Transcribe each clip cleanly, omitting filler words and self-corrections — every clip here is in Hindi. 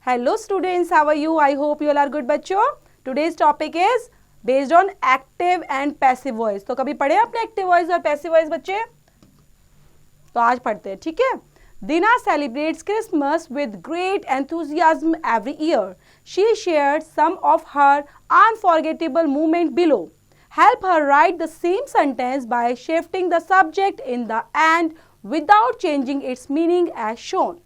Hello students, how are you? I hope you all are good बच्चों. Today's topic is based on active and passive voice. तो कभी पढ़े आपने active voice और passive voice बच्चे? तो आज पढ़ते हैं, ठीक है. Dina celebrates Christmas with great enthusiasm every year. She shared some of her unforgettable moment below. Help her write the same sentence by shifting the subject in the end without changing its meaning as shown.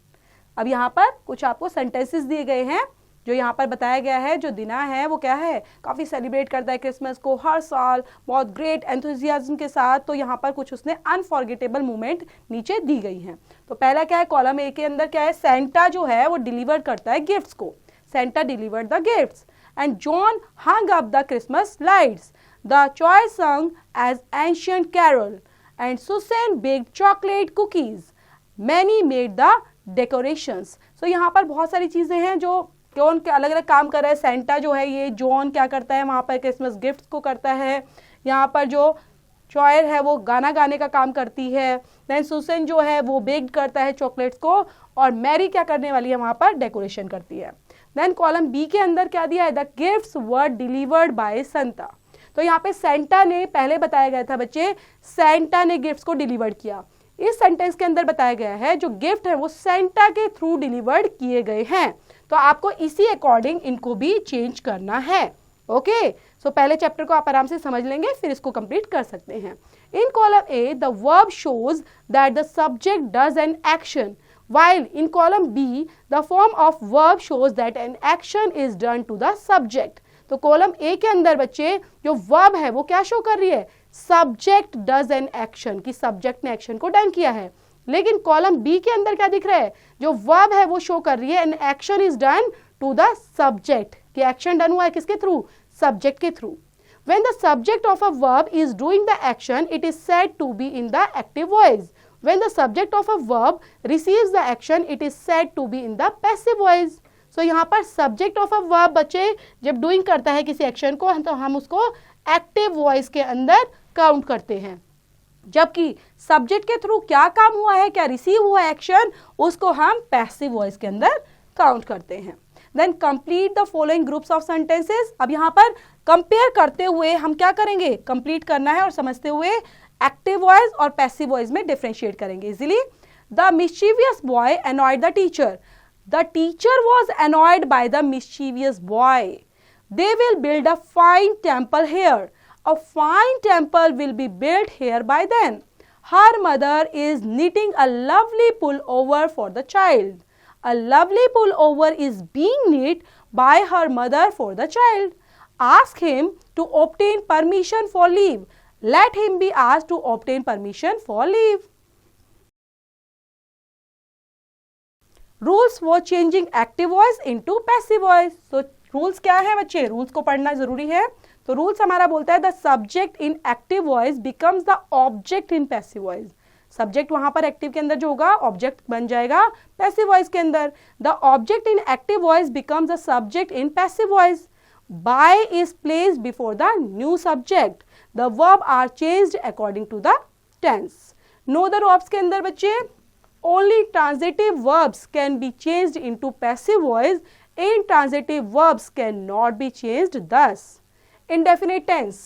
अब यहाँ पर कुछ आपको सेंटेंसेस दिए गए हैं जो यहाँ पर बताया गया है. जो दिना है वो क्या है, काफ़ी सेलिब्रेट करता है क्रिसमस को हर साल बहुत ग्रेट एंथुजियाज्म के साथ. तो यहाँ पर कुछ उसने अनफॉरगेटेबल मोमेंट नीचे दी गई हैं. तो पहला क्या है, कॉलम ए के अंदर क्या है, सेंटा जो है वो डिलीवर करता है गिफ्ट्स को. Santa delivered the gifts and John hung up the Christmas lights. The choice sung as ancient carol and Susan baked chocolate cookies. Many made the decorations. So यहाँ पर बहुत सारी चीज़ें हैं जो कौन के अलग अलग काम कर रहा है. सेंटा जो है ये जॉन क्या करता है, वहाँ पर क्रिसमस गिफ्ट्स को करता है. यहाँ पर जो चॉयर है वो गाना गाने का काम करती है. देन सुसन जो है वो बेक्ड करता है चॉकलेट्स को. और मैरी क्या करने वाली है, वहाँ पर डेकोरेशन करती है. देन कॉलम बी के अंदर क्या दिया है, the gifts were delivered by Santa. तो यहाँ पे सेंटा ने, पहले बताया गया था बच्चे, सेंटा ने गिफ्ट्स को डिलीवर किया. इस सेंटेंस के अंदर बताया गया है जो गिफ्ट है वो सेंटा के थ्रू डिलीवर्ड किए गए हैं. तो आपको इसी अकॉर्डिंग इनको भी चेंज करना है. ओके, सो पहले चैप्टर को आप आराम से समझ लेंगे, फिर इसको कंप्लीट कर सकते हैं. इन column A the verb shows that the subject does an action, while in column B the form of verb shows that an action is done to the subject. तो कॉलम ए के अंदर बच्चे जो वर्ब है वो क्या शो कर रही है, सब्जेक्ट डज एन एक्शन, कि सब्जेक्ट ने एक्शन को डन किया है. लेकिन कॉलम बी के अंदर क्या दिख रहा है, जो वर्ब है वो शो कर रही है an action is done to the subject, कि एक्शन डन हुआ है किसके थ्रू, सब्जेक्ट के through. When the subject of a verb is doing the action, it is said to be in the active voice. When the subject of a verb receives the action, it is said to be in the passive voice. So यहाँ पर subject of a verb बच्चे जब doing करता है किसी एक्शन को तो हम उसको एक्टिव वॉइस के अंदर काउंट करते हैं. जबकि सब्जेक्ट के थ्रू क्या काम हुआ है, क्या रिसीव हुआ एक्शन, उसको हम पैसिव वॉइस के अंदर काउंट करते हैं. Then complete the following groups of sentences. अब यहाँ पर कंपेयर करते हुए हम क्या करेंगे, कंप्लीट करना है और समझते हुए एक्टिव वॉइस और पैसिव वॉइस में डिफरेंशिएट करेंगे easily. The mischievous boy annoyed the teacher. The teacher was annoyed by the mischievous boy. They will build a fine temple here. A fine temple will be built here by then. Her mother is knitting a lovely pullover for the child. A lovely pullover is being knit by her mother for the child. Ask him to obtain permission for leave. Let him be asked to obtain permission for leave. Rules for changing active voice into passive voice. So rules क्या है बच्चे, रूल्स को पढ़ना जरूरी है. तो रूल्स हमारा बोलता है the subject in active voice becomes the object in passive voice. Subject वहां पर एक्टिव के अंदर जो होगा ऑब्जेक्ट बन जाएगा पैसिव वॉइस के अंदर. The object in active voice becomes the subject in passive voice. By is placed before the new subject. The verb are changed according to the tense. No the verbs के अंदर बच्चे only transitive verbs can be changed into passive voice. Intransitive verbs cannot be changed thus. Indefinite tense.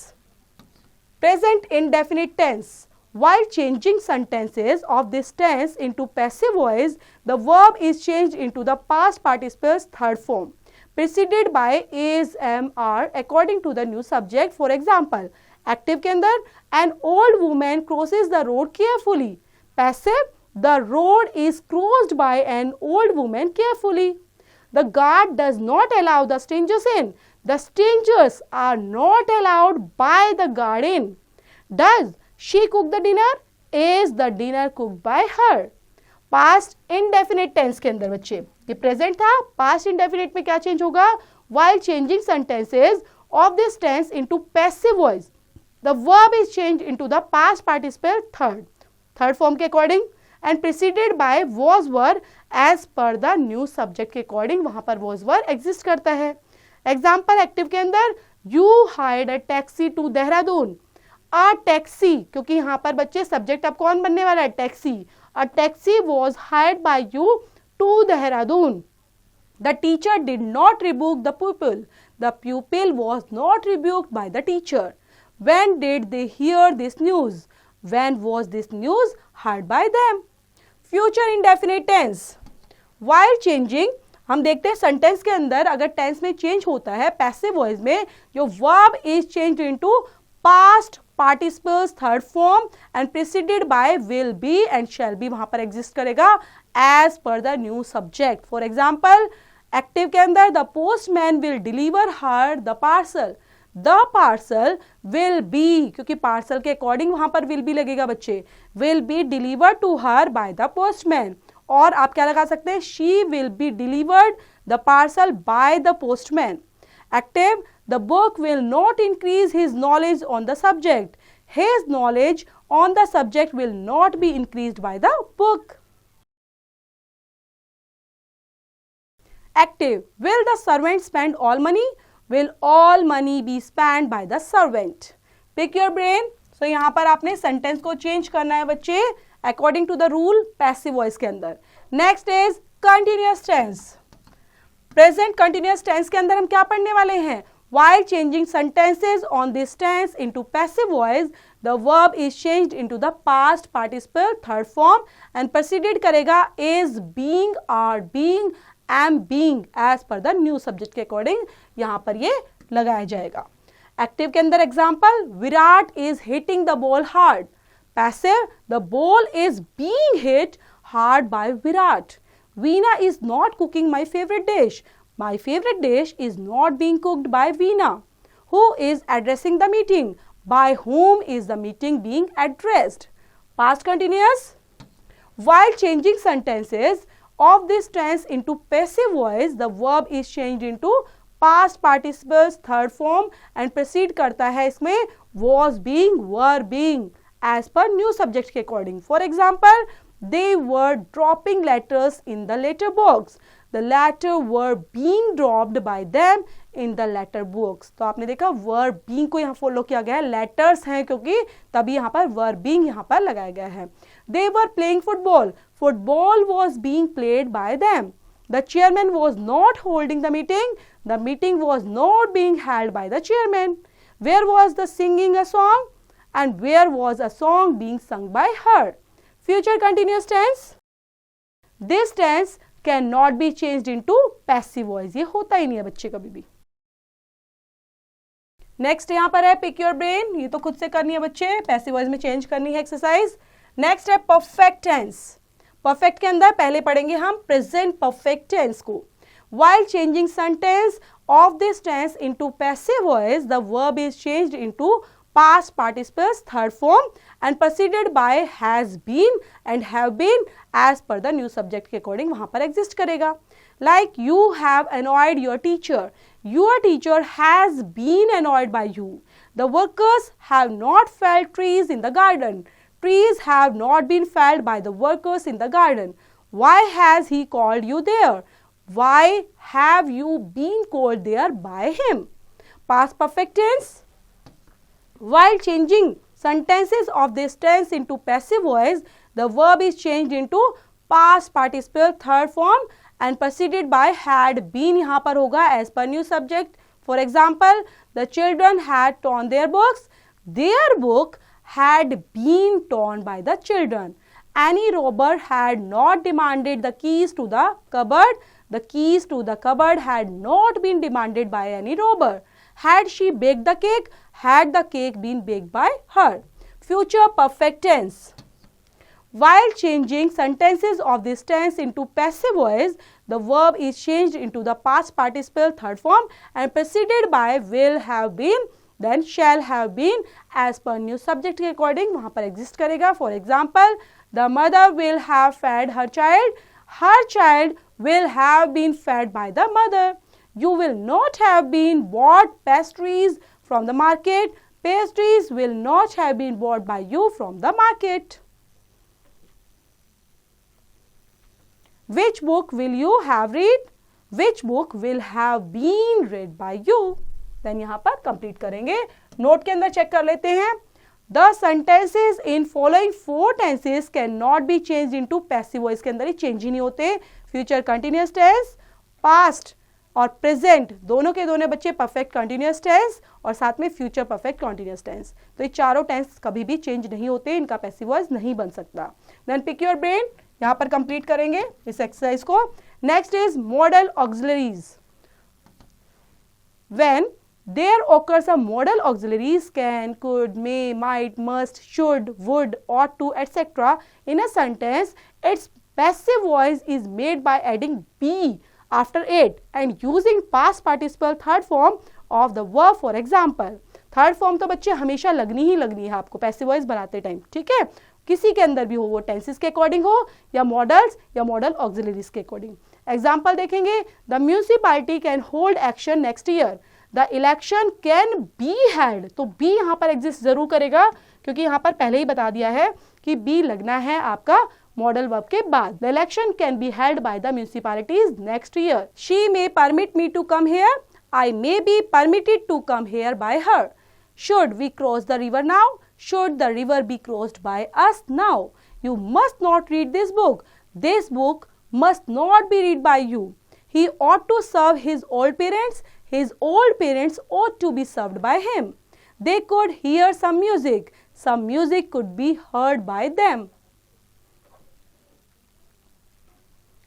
Present indefinite tense. While changing sentences of this tense into passive voice, the verb is changed into the past participle's third form, preceded by is, am, are according to the new subject. For example, active के अंदर an old woman crosses the road carefully. Passive, the road is crossed by an old woman carefully. The guard does not allow the strangers in. The strangers are not allowed by the guard in. Does she cook the dinner? Is the dinner cooked by her? Past indefinite tense के अंदर बच्चे ये present था, past indefinite में क्या change होगा, while changing sentences of this tense into passive voice, the verb is changed into the past participle third form के according and preceded by was were as per the new subject के अकॉर्डिंग वहां पर was were एग्जिस्ट करता है. एग्जाम्पल एक्टिव के अंदर you hired a taxi to Dehradun. a taxi, क्योंकि यहाँ पर बच्चे सब्जेक्ट अब कौन बनने वाला है, taxi. a taxi was hired by you to Dehradun. The teacher did not rebuke the pupil. The pupil was not rebuked by the teacher. When did they hear this news? When was this news heard by them? Future indefinite tense. While changing, हम देखते हैं सेंटेंस के अंदर अगर टेंस में चेंज होता है पैसिव वॉइस में, जो verb is changed into past participles third form and preceded by will be and shall be वहां पर एग्जिस्ट करेगा as per the new subject. For example active के अंदर the postman will deliver her the parcel. The parcel will be, क्योंकि पार्सल के अकॉर्डिंग वहां पर विल बी लगेगा बच्चे, will be delivered to her by the postman. और आप क्या लगा सकते हैं, she will be delivered the parcel bye the postman. Active the book will not increase his knowledge on the subject. His knowledge on the subject will not be increased by the book. Active. Will the servant spend all money? Will all money be spent by the servant? Pick your brain. So यहाँ पर आपने सेंटेंस को चेंज करना है बच्चे according to the rule passive voice के अंदर. Next is continuous tense. Present continuous tense के अंदर हम क्या पढ़ने वाले हैं? While changing sentences on this tense into passive voice, the verb is changed into the past participle third form and preceded करेगा is, being, are, being, am being as per the new subject के अकॉर्डिंग यहां पर ये लगाया जाएगा. एक्टिव के अंदर example Virat is hitting the ball hard. Passive the ball is being hit hard by Virat. Veena is not cooking my favourite dish. My favourite dish is not being cooked by Veena. Who is addressing the meeting. By whom is the meeting being addressed. Past continuous. While changing sentences of this tense into passive voice, the verb is changed into past participles third form and proceed करता है इसमें was being, were being as per new subject के according. For example, they were dropping letters in the letter box. The letter were being dropped by them in the letter box. तो आपने देखा were being को यहाँ फॉलो किया गया है, letters हैं क्योंकि तभी यहाँ पर were being यहाँ पर लगाया गया है. They were playing football. Football was being played by them. The chairman was not holding the meeting. The meeting was not being held by the chairman. Where was the singing a song? And where was a song being sung by her? Future continuous tense. This tense cannot be changed into passive voice. ये होता ही नहीं है बच्चे कभी भी. नेक्स्ट यहाँ पर है पिक योर ब्रेन. ये तो खुद से करनी है बच्चे, पैसिव वॉइस में चेंज करनी है एक्सरसाइज. नेक्स्ट है परफेक्ट टेंस. परफेक्ट के अंदर पहले पढ़ेंगे हम प्रेजेंट परफेक्ट टेंस को. While changing sentence of this tense into passive voice, the verb is changed into past participles third form and preceded by has been and have been as per the new subject के according वहां पर exist करेगा. Like you have annoyed your teacher. Your teacher has been annoyed by you. The workers have not felled trees in the garden. Trees have not been felled by the workers in the garden. Why has he called you there? Why have you been called there by him? Past perfect tense. While changing sentences of this tense into passive voice, the verb is changed into past participle third form and preceded by had been यहाँ पर होगा as per new subject. For example, the children had torn their books. Their book had been torn by the children. Any robber had not demanded the keys to the cupboard. The keys to the cupboard had not been demanded by any robber. Had she baked the cake? Had the cake been baked by her? Future perfect tense. While changing sentences of this tense into passive voice, the verb is changed into the past participle third form and preceded by will have been, then shall have been as per new subject के according वहाँ पर exist करेगा. For example, the mother will have fed her child. Her child will have been fed by the mother. You will not have been bought pastries from the market. Pastries will not have been bought by you from the market. Which book will you have read? Which book will have been read by you? Then यहाँ पर complete करेंगे. नोट के अंदर चेक कर लेते हैं. The sentences in following four tenses cannot be changed into passive voice. के अंदर ही चेंज ही नहीं होते. Future continuous tense, पास्ट और प्रेजेंट दोनों के दोनों बच्चे परफेक्ट कंटिन्यूअस टेंस और साथ में फ्यूचर परफेक्ट कंटिन्यूअस टेंस। तो ये चारों टेंस कभी भी चेंज नहीं होते, इनका पैसिव वॉइस नहीं बन सकता। देन पिक योर ब्रेन, यहाँ पर कंप्लीट करेंगे इस एक्सरसाइज को। Next is model auxiliaries. When there occurs a modal auxiliaries can, could, may, might, must, should, would, ought to, etc. in a sentence, its passive voice is made by adding be after it and using past participle third form of the verb. For example, third form तो बच्चे हमेशा लगनी ही लगनी है आपको पैसिव वॉइस बनाते टाइम, ठीक है, किसी के अंदर भी हो, वो टेंसेस के अकॉर्डिंग हो या मॉडल्स या मॉडल ऑक्सिलरीज के अकॉर्डिंग। एग्जाम्पल देखेंगे, the municipality can hold action next year, the election can be held. तो बी यहाँ पर एग्जिस्ट जरूर करेगा क्योंकि यहाँ पर पहले ही बता दिया है कि बी लगना है आपका मॉडल वर्ब के बाद। The election can be held by the municipalities next year. She may permit me to come here, I may be permitted to come here by her. Should we cross the river now, should the river be crossed by us now. You must not read this book must not be read by you. He ought to serve his old parents. His old parents ought to be served by him. They could hear some music. Some music could be heard by them.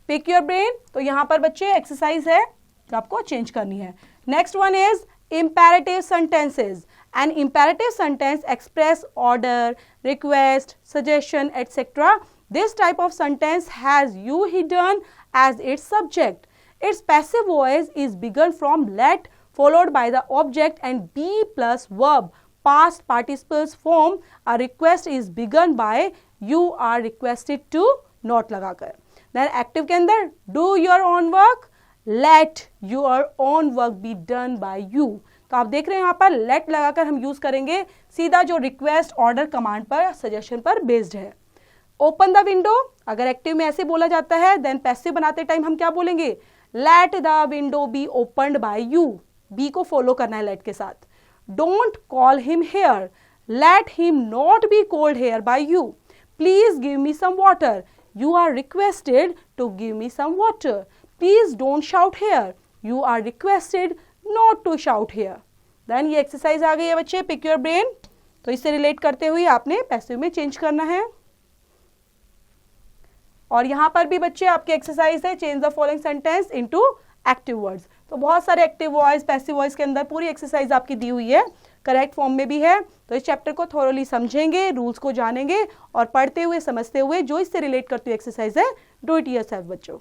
Pick your brain. तो यहाँ पर बच्चे एक्सरसाइज है जो आपको चेंज करनी है। Next one is imperative sentences. An imperative sentence express order, request, suggestion, etc. This type of sentence has you hidden as its subject. Its passive voice is begun from let followed by the object and be plus verb. Past participles form. A request is begun by you are requested to not लगाकर। Then active के अंदर do your own work, let your own work be done by you। तो आप देख रहे हैं यहाँ पर let लगाकर हम यूज करेंगे सीधा जो रिक्वेस्ट, ऑर्डर, कमांड पर, सजेशन पर बेस्ड है। ओपन द विंडो अगर एक्टिव में ऐसे बोला जाता है, देन पैसिव बनाते टाइम हम क्या बोलेंगे, let the window be opened by you. B को फॉलो करना है लेट के साथ। Don't call him here, let him not be called here by you. Please give me some water, you are requested to give me some water. Please don't shout here, you are requested not to shout here. Then ये एक्सरसाइज आ गई है बच्चे, पिक योर ब्रेन। तो इससे रिलेट करते हुए आपने पैसिव में चेंज करना है। और यहां पर भी बच्चे आपके एक्सरसाइज है change the following sentence into active words. तो बहुत सारे एक्टिव वॉइस, पैसिव वॉइस के अंदर पूरी एक्सरसाइज आपकी दी हुई है, करेक्ट फॉर्म में भी है। तो इस चैप्टर को थोरोली समझेंगे, रूल्स को जानेंगे और पढ़ते हुए समझते हुए जो इससे रिलेट करती हुई एक्सरसाइज है, डू इट योरसेल्फ बच्चों।